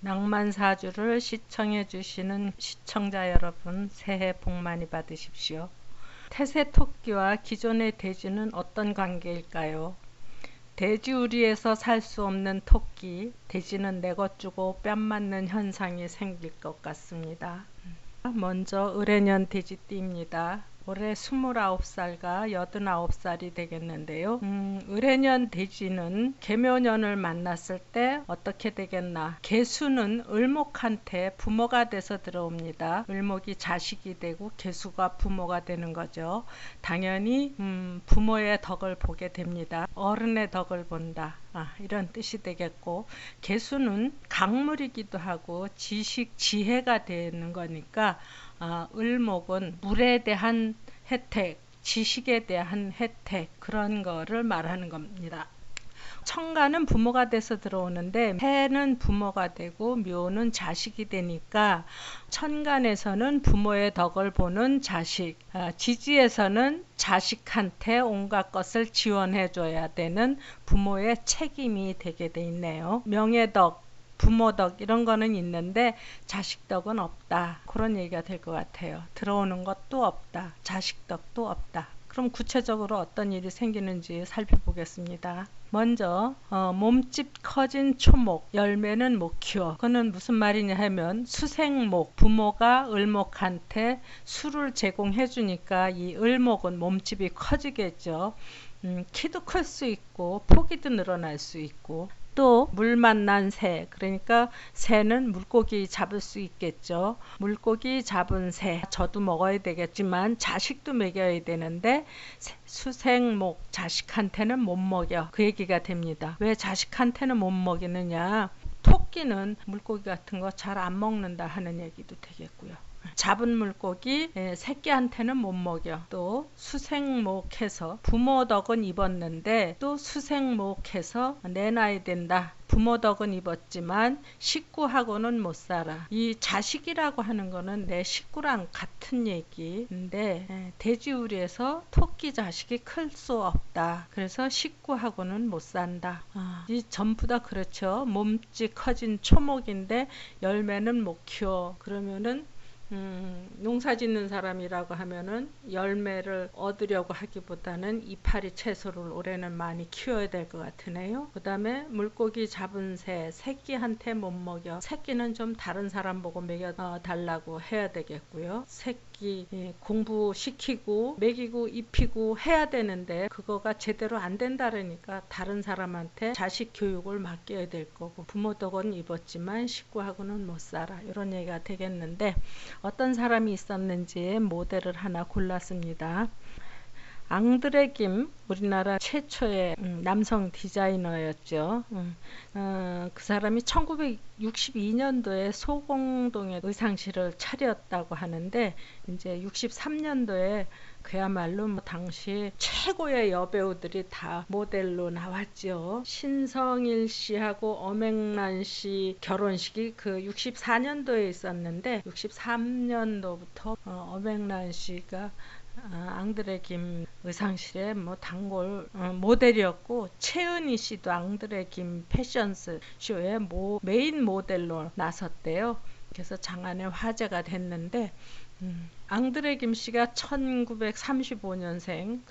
낭만사주를 시청해 주시는 시청자 여러분, 새해 복 많이 받으십시오. 태세토끼와 기존의 돼지는 어떤 관계일까요? 돼지우리에서 살 수 없는 토끼, 돼지는 내 것 주고 뺨 맞는 현상이 생길 것 같습니다. 먼저 을해년 돼지띠입니다. 올해 29살과 89살이 되겠는데요. 을해년 돼지는 계묘년을 만났을 때 어떻게 되겠나. 계수는 을목한테 부모가 돼서 들어옵니다. 을목이 자식이 되고 계수가 부모가 되는 거죠. 당연히 부모의 덕을 보게 됩니다. 어른의 덕을 본다. 이런 뜻이 되겠고, 계수는 강물이기도 하고 지식, 지혜가 되는 거니까 을목은 물에 대한 혜택, 지식에 대한 혜택, 그런 거를 말하는 겁니다. 천간은 부모가 돼서 들어오는데 해는 부모가 되고 묘는 자식이 되니까 천간에서는 부모의 덕을 보는 자식, 지지에서는 자식한테 온갖 것을 지원해 줘야 되는 부모의 책임이 되게 돼 있네요. 명예덕, 부모덕 이런 거는 있는데 자식덕은 없다, 그런 얘기가 될 것 같아요. 들어오는 것도 없다, 자식덕도 없다. 그럼 구체적으로 어떤 일이 생기는지 살펴보겠습니다. 먼저 몸집 커진 초목, 열매는 못 키워. 그거는 무슨 말이냐 하면 수생목, 부모가 을목한테 술을 제공해 주니까 이 을목은 몸집이 커지겠죠. 키도 클 수 있고 폭이도 늘어날 수 있고, 또 물 만난 새, 그러니까 새는 물고기 잡을 수 있겠죠. 물고기 잡은 새, 저도 먹어야 되겠지만 자식도 먹여야 되는데 수생목, 자식한테는 못 먹여, 그 얘기가 됩니다. 왜 자식한테는 못 먹이느냐, 토끼는 물고기 같은 거 잘 안 먹는다 하는 얘기도 되겠고요. 잡은 물고기 새끼한테는 못 먹여. 또 수생목해서 부모 덕은 입었는데 또 수생목해서 내놔야 된다. 부모 덕은 입었지만 식구하고는 못 살아. 이 자식이라고 하는 거는 내 식구랑 같은 얘기인데 돼지우리에서 토끼 자식이 클 수 없다. 그래서 식구하고는 못 산다. 이 전부 다 그렇죠. 몸집 커진 초목인데 열매는 못 키워. 그러면은 농사 짓는 사람이라고 하면은 열매를 얻으려고 하기보다는 이파리 채소를 올해는 많이 키워야 될 것 같으네요. 그 다음에 물고기 잡은 새, 새끼한테 못 먹여. 새끼는 좀 다른 사람 보고 먹여 달라고 해야 되겠고요. 새끼 공부시키고 먹이고 입히고 해야 되는데 그거가 제대로 안 된다니까 다른 사람한테 자식 교육을 맡겨야 될 거고, 부모 덕은 입었지만 식구하고는 못 살아, 이런 얘기가 되겠는데, 어떤 사람이 있었는지 모델을 하나 골랐습니다. 앙드레 김, 우리나라 최초의 남성 디자이너였죠. 그 사람이 1962년도에 소공동에 의상실을 차렸다고 하는데, 이제 63년도에 그야말로 당시 최고의 여배우들이 다 모델로 나왔죠. 신성일 씨하고 엄앵란 씨 결혼식이 그 64년도에 있었는데, 63년도부터 엄앵란 씨가 앙드레 김 의상실의 단골 모델이었고, 최은희 씨도 앙드레 김 패션스 쇼의 메인 모델로 나섰대요. 그래서 장안에 화제가 됐는데, 앙드레 김 씨가 1935년생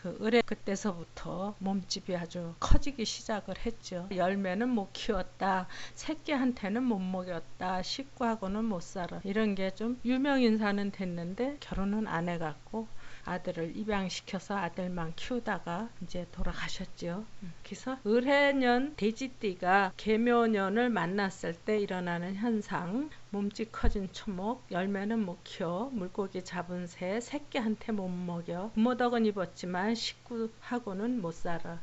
그때서부터 몸집이 아주 커지기 시작을 했죠. 열매는 못 키웠다, 새끼한테는 못 먹였다, 식구하고는 못 살아, 이런 게 좀 유명인사는 됐는데 결혼은 안 해갖고 아들을 입양시켜서 아들만 키우다가 이제 돌아가셨죠. 그래서 을해년 돼지띠가 계묘년을 만났을 때 일어나는 현상, 몸집 커진 초목, 열매는 못 키워, 물고기 잡은 새, 새끼한테 못 먹여, 부모 덕은 입었지만 식구하고는 못 살아.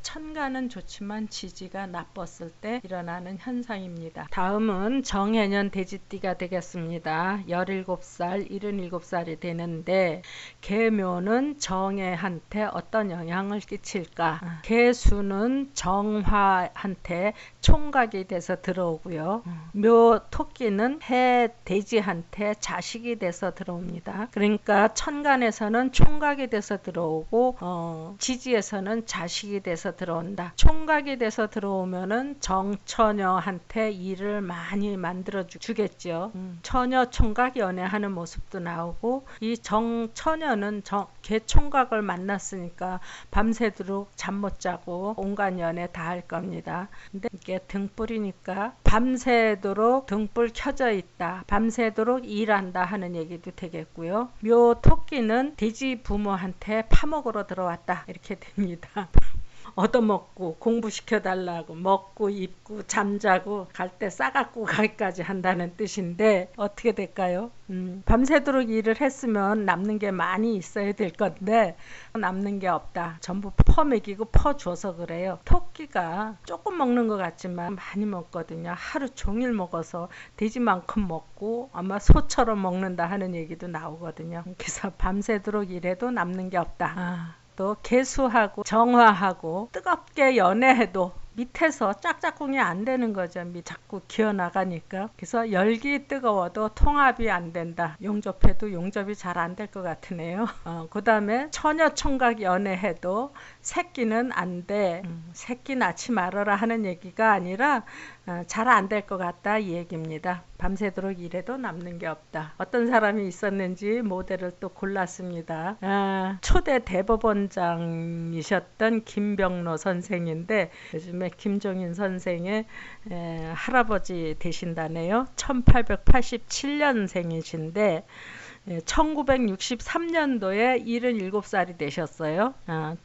천간은 좋지만 지지가 나빴을 때 일어나는 현상입니다. 다음은 정해년 돼지띠가 되겠습니다. 17살, 77살이 되는데, 계묘는 정해한테 어떤 영향을 끼칠까? 계수는 정화한테 총각이 돼서 들어오고요. 묘 토끼는 해 돼지한테 자식이 돼서 들어옵니다. 그러니까 천간에서는 총각이 돼서 들어오고 지지에서는 자식이 돼서 돼서 들어온다. 총각이 돼서 들어오면은 정처녀한테 일을 많이 만들어 주겠죠. 처녀 총각 연애하는 모습도 나오고, 이 정처녀는 개총각을 만났으니까 밤새도록 잠 못 자고 온갖 연애 다 할 겁니다. 근데 이게 등불이니까 밤새도록 등불 켜져 있다, 밤새도록 일한다 하는 얘기도 되겠고요. 묘 토끼는 돼지 부모한테 파먹으러 들어왔다 이렇게 됩니다. 얻어먹고 공부시켜달라고 먹고 입고 잠자고 갈 때 싸갖고 가기까지 한다는 뜻인데 어떻게 될까요? 밤새도록 일을 했으면 남는 게 많이 있어야 될 건데 남는 게 없다. 전부 퍼먹이고 퍼줘서 그래요. 토끼가 조금 먹는 것 같지만 많이 먹거든요. 하루 종일 먹어서 돼지만큼 먹고 아마 소처럼 먹는다 하는 얘기도 나오거든요. 그래서 밤새도록 일해도 남는 게 없다. 또 개수하고 정화하고 뜨겁게 연애해도 밑에서 짝짝꿍이 안 되는 거죠. 자꾸 기어나가니까. 그래서 열기 뜨거워도 통합이 안 된다. 용접해도 용접이 잘 안 될 것 같으네요. 그 다음에 처녀 총각 연애해도 새끼는 안 돼. 새끼 낳지 말아라 하는 얘기가 아니라 잘 안 될 것 같다 이 얘기입니다. 밤새도록 일해도 남는 게 없다. 어떤 사람이 있었는지 모델을 또 골랐습니다. 초대 대법원장이셨던 김병로 선생인데 요즘에 김종인 선생의 할아버지 되신다네요. 1887년생이신데 1963년도에 77살이 되셨어요.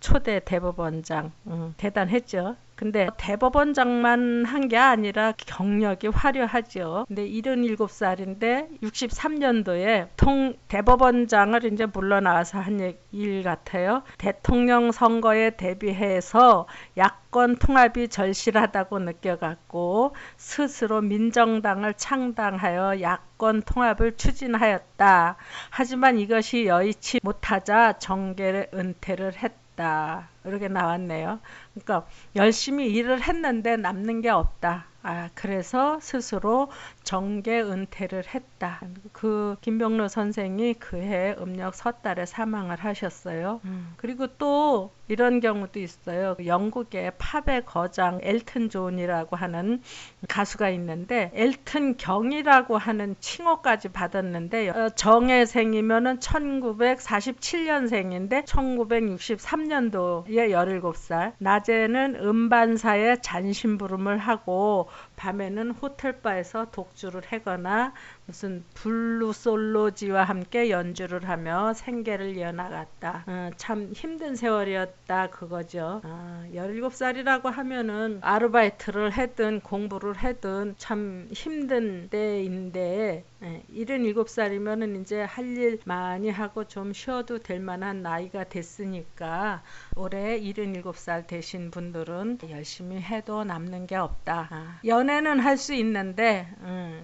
초대 대법원장. 대단했죠. 근데 대법원장만 한 게 아니라 경력이 화려하죠. 근데 77살인데 63년도에 대법원장을 이제 물러나와서 한 일 같아요. 대통령 선거에 대비해서 야권 통합이 절실하다고 느껴갖고 스스로 민정당을 창당하여 야권 통합을 추진하였다. 하지만 이것이 여의치 못하자 정계 은퇴를 했다. 이렇게 나왔네요. 그러니까 열심히 일을 했는데 남는 게 없다. 그래서 스스로 정계 은퇴를 했다. 그 김병로 선생이 그해 음력 섣달에 사망을 하셨어요. 그리고 또 이런 경우도 있어요. 영국의 팝의 거장 엘튼 존이라고 하는 가수가 있는데 엘튼 경이라고 하는 칭호까지 받았는데 정혜생이면은 1947년생인데 1963년도에 17살. 낮에는 음반사에 잔심부름을 하고 밤에는 호텔바에서 독주를 하거나 무슨 블루솔로지와 함께 연주를 하며 생계를 이어나갔다. 참 힘든 세월이었다 그거죠. 17살이라고 하면은 아르바이트를 하든 공부를 하든 참 힘든 때인데 77살이면은 이제 할 일 많이 하고 좀 쉬어도 될 만한 나이가 됐으니까 올해 77살 되신 분들은 열심히 해도 남는 게 없다. 연애는 할 수 있는데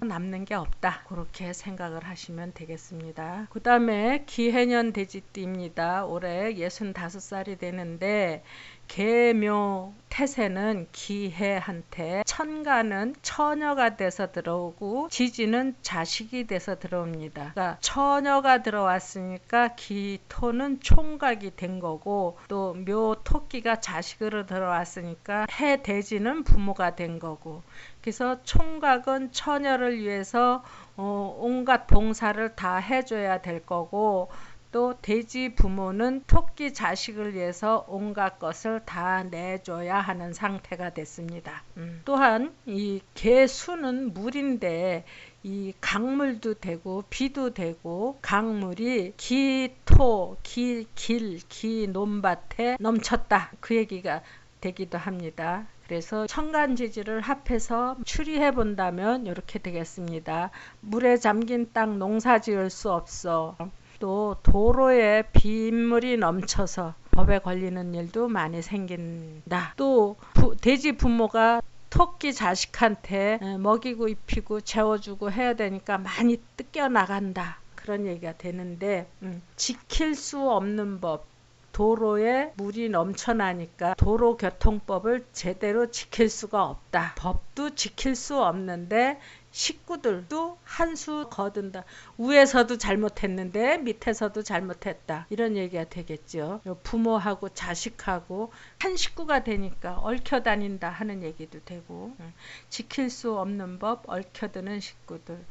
남는 게 없다. 그렇게 생각을 하시면 되겠습니다. 그 다음에 기해년 돼지띠입니다. 올해 65살이 되는데 계묘 태세는 기해한테 천간은 처녀가 돼서 들어오고 지지는 자식이 돼서 들어옵니다. 그러니까 처녀가 들어왔으니까 기토는 총각이 된 거고 또 묘토끼가 자식으로 들어왔으니까 해돼지는 부모가 된 거고 그래서 총각은 처녀를 위해서 온갖 봉사를 다 해줘야 될 거고 또 돼지 부모는 토끼 자식을 위해서 온갖 것을 다 내줘야 하는 상태가 됐습니다. 또한 이 개수는 물인데 이 강물도 되고 비도 되고 강물이 기토, 길, 기 논밭에 넘쳤다. 그 얘기가 되기도 합니다. 그래서 천간지지를 합해서 추리해 본다면 이렇게 되겠습니다. 물에 잠긴 땅 농사 지을 수 없어. 또 도로에 빗물이 넘쳐서 법에 걸리는 일도 많이 생긴다. 또 돼지 부모가 토끼 자식한테 먹이고 입히고 재워주고 해야 되니까 많이 뜯겨나간다. 그런 얘기가 되는데 지킬 수 없는 법. 도로에 물이 넘쳐나니까 도로교통법을 제대로 지킬 수가 없다. 법도 지킬 수 없는데 식구들도 한 수 거둔다. 위에서도 잘못했는데 밑에서도 잘못했다. 이런 얘기가 되겠죠. 부모하고 자식하고 한 식구가 되니까 얽혀 다닌다 하는 얘기도 되고, 지킬 수 없는 법 얽혀드는 식구들.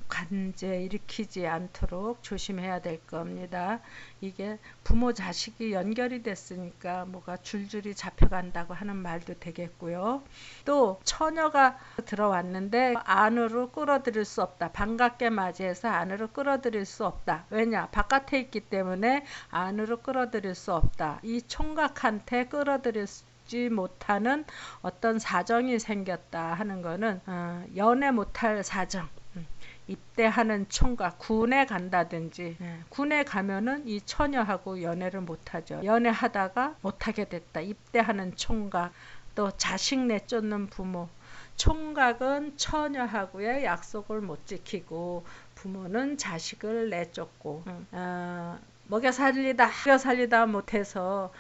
관제 일으키지 않도록 조심해야 될 겁니다. 이게 부모 자식이 연결이 됐으니까 뭐가 줄줄이 잡혀간다고 하는 말도 되겠고요. 또 처녀가 들어왔는데 안으로 끌어들일 수 없다. 반갑게 맞이해서 안으로 끌어들일 수 없다. 왜냐? 바깥에 있기 때문에 안으로 끌어들일 수 없다. 이 총각한테 끌어들일 지 못하는 어떤 사정이 생겼다 하는 거는 연애 못할 사정. 입대하는 총각, 군에 간다든지, 군에 가면은 이 처녀하고 연애를 못하죠. 연애하다가 못하게 됐다. 입대하는 총각, 또 자식 내쫓는 부모. 총각은 처녀하고의 약속을 못 지키고 부모는 자식을 내쫓고 먹여 살리다 못해서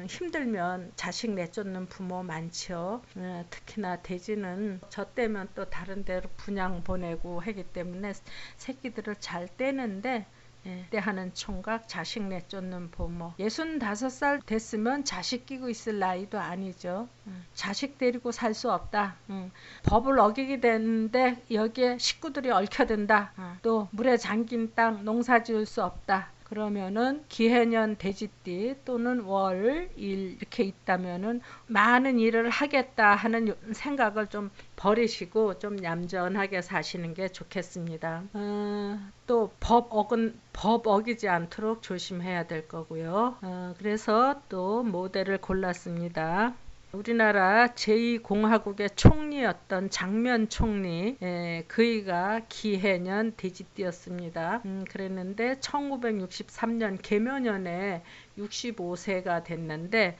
힘들면 자식 내쫓는 부모 많죠. 특히나 돼지는 젖대면 또 다른 데로 분양 보내고 하기 때문에 새끼들을 잘 떼는데 때하는 총각, 자식 내쫓는 부모. 65살 됐으면 자식 끼고 있을 나이도 아니죠. 자식 데리고 살 수 없다. 법을 어기게 되는데 여기에 식구들이 얽혀든다. 또 물에 잠긴 땅 농사 지을 수 없다. 그러면은 기해년 돼지띠 또는 월, 일 이렇게 있다면은 많은 일을 하겠다 하는 생각을 좀 버리시고 좀 얌전하게 사시는 게 좋겠습니다. 또 법 어기지 않도록 조심해야 될 거고요. 그래서 또 모델을 골랐습니다. 우리나라 제2공화국의 총리였던 장면 총리, 그이가 기해년 돼지띠였습니다. 그랬는데 1963년 개묘년에 65세가 됐는데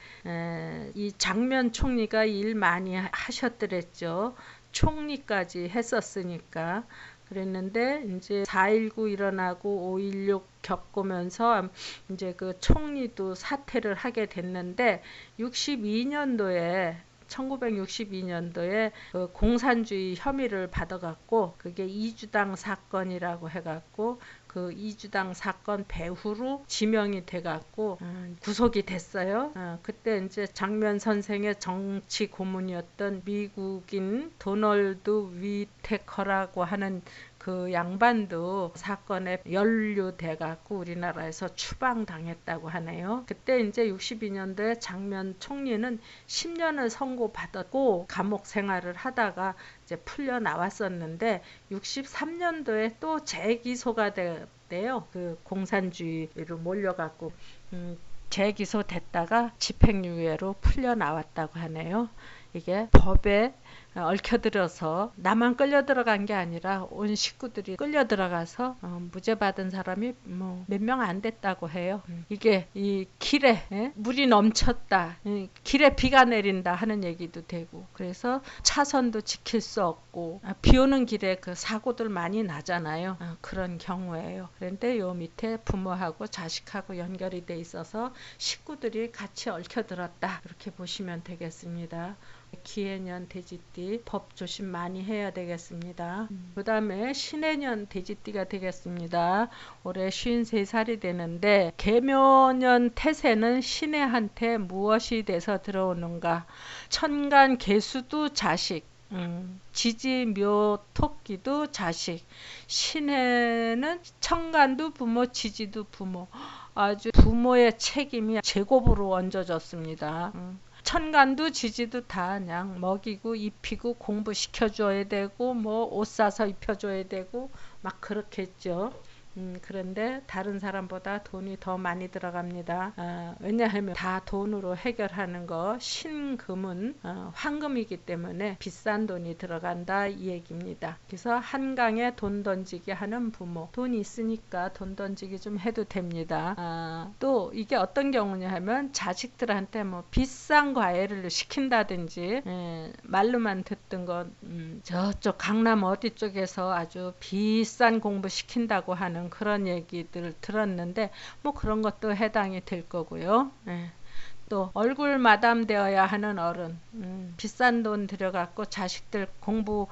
이 장면 총리가 일 많이 하셨더랬죠. 총리까지 했었으니까. 그랬는데 이제 4.19 일어나고 5.16 겪으면서 이제 그 총리도 사퇴를 하게 됐는데 1962년도에 그 공산주의 혐의를 받아갖고 그게 이주당 사건이라고 해갖고 그 이주당 사건 배후로 지명이 돼갖고 구속이 됐어요. 그때 이제 장면 선생의 정치 고문이었던 미국인 도널드 위테커라고 하는 그 양반도 사건에 연루돼 갖고 우리나라에서 추방당했다고 하네요. 그때 이제 62년도에 장면 총리는 10년을 선고받았고 감옥 생활을 하다가 이제 풀려 나왔었는데 63년도에 또 재기소가 됐대요. 그 공산주의로 몰려갖고 재기소됐다가 집행유예로 풀려 나왔다고 하네요. 이게 법에 얽혀들어서 나만 끌려 들어간 게 아니라 온 식구들이 끌려 들어가서 무죄 받은 사람이 뭐 몇 명 안 됐다고 해요. 이게 이 길에 물이 넘쳤다, 길에 비가 내린다 하는 얘기도 되고, 그래서 차선도 지킬 수 없고 비 오는 길에 그 사고들 많이 나잖아요. 그런 경우에요. 그런데 요 밑에 부모하고 자식하고 연결이 돼 있어서 식구들이 같이 얽혀들었다, 이렇게 보시면 되겠습니다. 기해년 돼지띠 법 조심 많이 해야 되겠습니다. 그 다음에 신해년 돼지띠가 되겠습니다. 올해 53살이 되는데 개묘년 태세는 신해한테 무엇이 돼서 들어오는가? 천간 개수도 자식, 지지묘 토끼도 자식, 신해는 천간도 부모, 지지도 부모. 아주 부모의 책임이 제곱으로 얹어졌습니다. 천간도 지지도 다 그냥 먹이고 입히고 공부시켜줘야 되고 뭐 옷 사서 입혀줘야 되고 막 그렇겠죠. 그런데 다른 사람보다 돈이 더 많이 들어갑니다. 왜냐하면 다 돈으로 해결하는 거, 신금은 황금이기 때문에 비싼 돈이 들어간다 이 얘기입니다. 그래서 한강에 돈 던지기 하는 부모, 돈이 있으니까 돈 던지기 좀 해도 됩니다. 또 이게 어떤 경우냐 하면 자식들한테 뭐 비싼 과외를 시킨다든지, 말로만 듣던 건 저쪽 강남 어디 쪽에서 아주 비싼 공부 시킨다고 하는 그런 얘기들 들었는데 뭐 그런 것도 해당이 될 거고요. 또 얼굴 마담 되어야 하는 어른, 비싼 돈 들여갖고 자식들 공부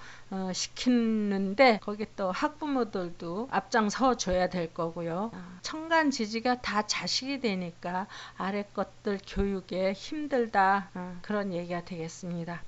시키는데 거기 또 학부모들도 앞장서 줘야 될 거고요. 천간지지가 다 자식이 되니까 아래 것들 교육에 힘들다, 그런 얘기가 되겠습니다.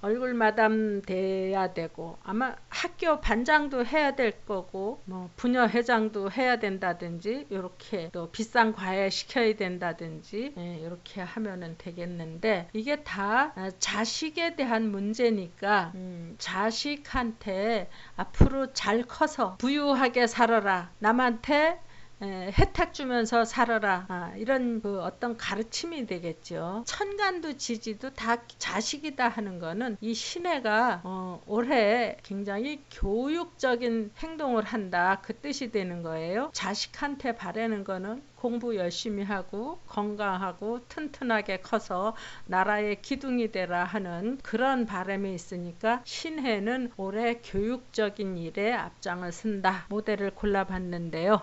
얼굴 마담 돼야 되고 아마 학교 반장도 해야 될 거고 뭐 부녀 회장도 해야 된다든지 이렇게 또 비싼 과외 시켜야 된다든지 이렇게 하면은 되겠는데 이게 다 자식에 대한 문제니까 자식한테 앞으로 잘 커서 부유하게 살아라, 남한테 혜택 주면서 살아라, 이런 그 어떤 가르침이 되겠죠. 천간도 지지도 다 자식이다 하는 거는 이 신해가 올해 굉장히 교육적인 행동을 한다, 그 뜻이 되는 거예요. 자식한테 바라는 거는 공부 열심히 하고 건강하고 튼튼하게 커서 나라의 기둥이 되라 하는 그런 바람이 있으니까 신해는 올해 교육적인 일에 앞장을 쓴다. 모델을 골라봤는데요.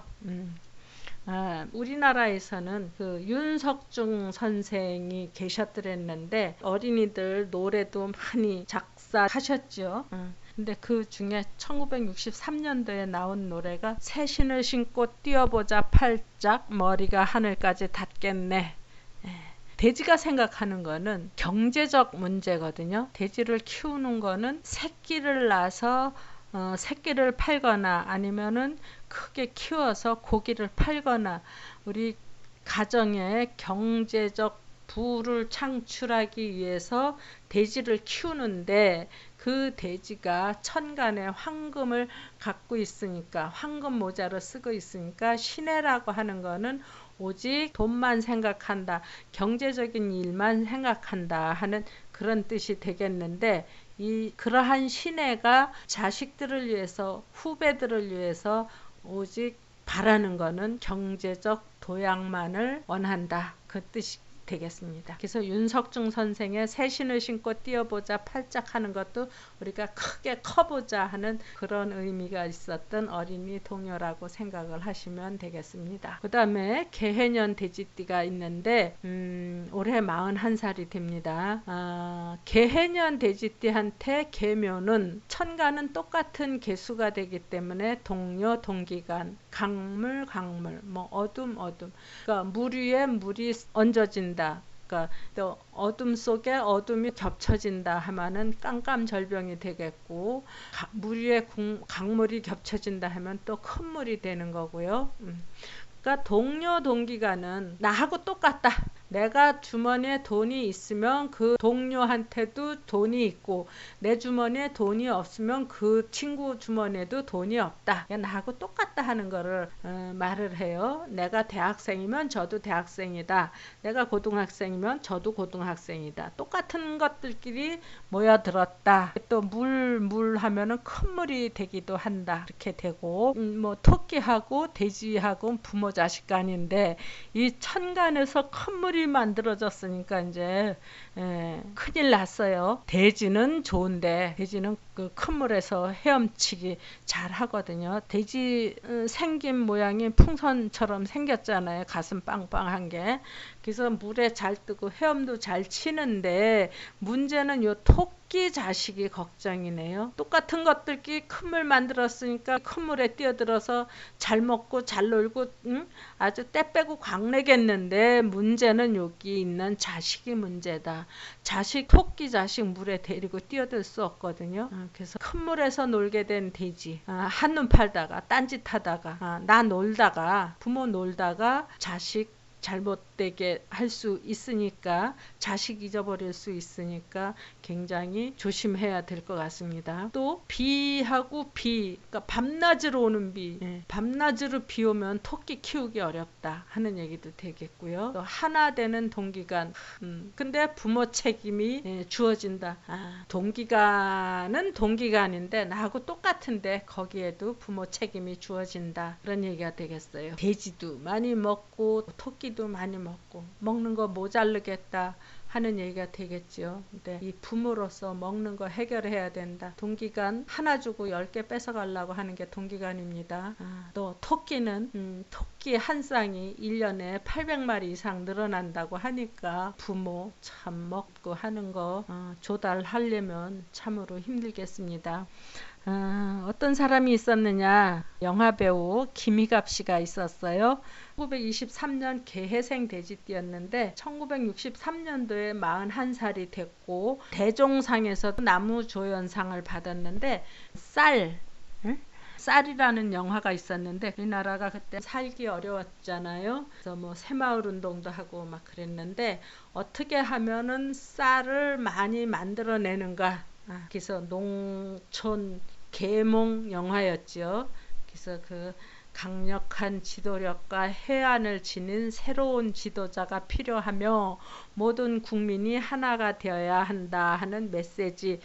우리나라에서는 그 윤석중 선생이 계셨더랬는데 어린이들 노래도 많이 작사하셨죠. 근데 그 중에 1963년도에 나온 노래가 새신을 신고 뛰어보자 팔짝 머리가 하늘까지 닿겠네. 돼지가 생각하는 거는 경제적 문제거든요. 돼지를 키우는 거는 새끼를 낳아서 새끼를 팔거나 아니면은 크게 키워서 고기를 팔거나 우리 가정에 경제적 부를 창출하기 위해서 돼지를 키우는데 그 돼지가 천간에 황금을 갖고 있으니까 황금 모자로 쓰고 있으니까 신해라고 하는 거는 오직 돈만 생각한다, 경제적인 일만 생각한다 하는 그런 뜻이 되겠는데 그러한 신해가 자식들을 위해서 후배들을 위해서 오직 바라는 거는 경제적 도약만을 원한다, 그 뜻이 되겠습니다. 그래서 윤석중 선생의 새신을 신고 뛰어보자 팔짝 하는 것도 우리가 크게 커보자 하는 그런 의미가 있었던 어린이 동요라고 생각을 하시면 되겠습니다. 그 다음에 개해년 돼지띠가 있는데 올해 41살이 됩니다. 개해년 돼지띠한테 계묘는 천간은 똑같은 개수가 되기 때문에 동료, 동기간, 강물, 뭐 어둠, 그러니까 물 위에 물이 얹어진다. 그러니까 또 어둠 속에 어둠이 겹쳐진다 하면은 깜깜절병이 되겠고, 물 위에 강물이 겹쳐진다 하면 또 큰 물이 되는 거고요. 그러니까 동료, 동기간은 나하고 똑같다. 내가 주머니에 돈이 있으면 그 동료한테도 돈이 있고 내 주머니에 돈이 없으면 그 친구 주머니에도 돈이 없다. 나하고 똑같다 하는 거를 말을 해요. 내가 대학생이면 저도 대학생이다. 내가 고등학생이면 저도 고등학생이다. 똑같은 것들끼리 모여들었다. 또 물 하면은 큰 물이 되기도 한다. 이렇게 되고 뭐 토끼하고 돼지하고 부모 자식 간인데 이 천간에서 큰 물이 만들어졌으니까 이제 큰일 났어요. 돼지는 좋은데 돼지는 그 큰 물에서 헤엄치기 잘 하거든요. 돼지 생긴 모양이 풍선처럼 생겼잖아요. 가슴 빵빵한 게. 그래서 물에 잘 뜨고 헤엄도 잘 치는데 문제는 요 토끼 자식이 걱정이네요. 똑같은 것들끼리 큰 물 만들었으니까 큰 물에 뛰어들어서 잘 먹고 잘 놀고 아주 때 빼고 광내겠는데 문제는 여기 있는 자식이 문제다. 토끼 자식 물에 데리고 뛰어들 수 없거든요. 그래서 큰 물에서 놀게 된 돼지, 한눈 팔다가 딴짓하다가 나 놀다가 부모 놀다가 자식 잘못되게 할 수 있으니까 자식 잊어버릴 수 있으니까 굉장히 조심해야 될 것 같습니다. 또 비하고 그러니까 밤낮으로 오는 비, 밤낮으로 비 오면 토끼 키우기 어렵다 하는 얘기도 되겠고요. 또 하나 되는 동기간, 근데 부모 책임이 주어진다. 동기간은 동기간인데 나하고 똑같은데 거기에도 부모 책임이 주어진다, 그런 얘기가 되겠어요. 돼지도 많이 먹고 토끼도 많이 먹고 먹는 거 모자르겠다 하는 얘기가 되겠죠. 근데 이 부모로서 먹는 거 해결해야 된다. 동기간 하나 주고 10개 뺏어가려고 하는 게 동기간입니다. 또 토끼는 토끼 한 쌍이 1년에 800마리 이상 늘어난다고 하니까 부모 참 먹고 하는 거 조달하려면 참으로 힘들겠습니다. 어떤 사람이 있었느냐. 영화배우 김희갑 씨가 있었어요. 1923년 개회생 돼지띠였는데 1963년도에 41살이 됐고 대종상에서 나무조연상을 받았는데 쌀이라는 영화가 있었는데 우리나라가 그때 살기 어려웠잖아요. 그래서 뭐 새마을 운동도 하고 막 그랬는데 어떻게 하면은 쌀을 많이 만들어내는가. 그래서 농촌 계몽 영화였죠. 그래서 그 강력한 지도력과 해안을 지닌 새로운 지도자가 필요하며 모든 국민이 하나가 되어야 한다 하는 메시지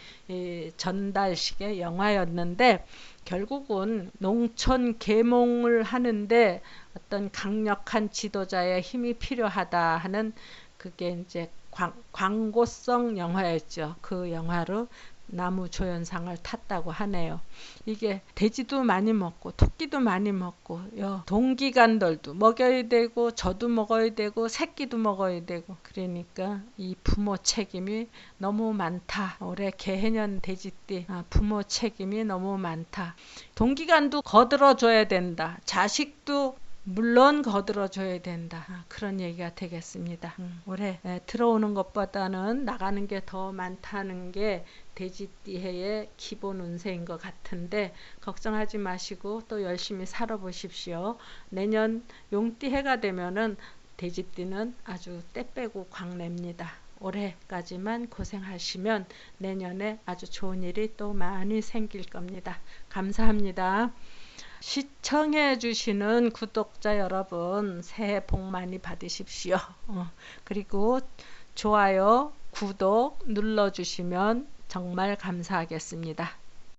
전달식의 영화였는데 결국은 농촌 계몽을 하는데 어떤 강력한 지도자의 힘이 필요하다 하는 그게 이제 광고성 영화였죠. 그 영화로 나무조연상을 탔다고 하네요. 이게 돼지도 많이 먹고 토끼도 많이 먹고 동기간들도 먹여야 되고 저도 먹어야 되고 새끼도 먹어야 되고 그러니까 이 부모 책임이 너무 많다. 올해 개해년 돼지띠 부모 책임이 너무 많다. 동기간도 거들어줘야 된다. 자식도 물론 거들어줘야 된다. 그런 얘기가 되겠습니다. 올해 들어오는 것보다는 나가는 게 더 많다는 게 돼지띠해의 기본 운세인 것 같은데 걱정하지 마시고 또 열심히 살아보십시오. 내년 용띠해가 되면은 돼지띠는 아주 때 빼고 광냅니다. 올해까지만 고생하시면 내년에 아주 좋은 일이 또 많이 생길 겁니다. 감사합니다. 시청해 주시는 구독자 여러분 새해 복 많이 받으십시오. 그리고 좋아요, 구독 눌러주시면 정말 감사하겠습니다.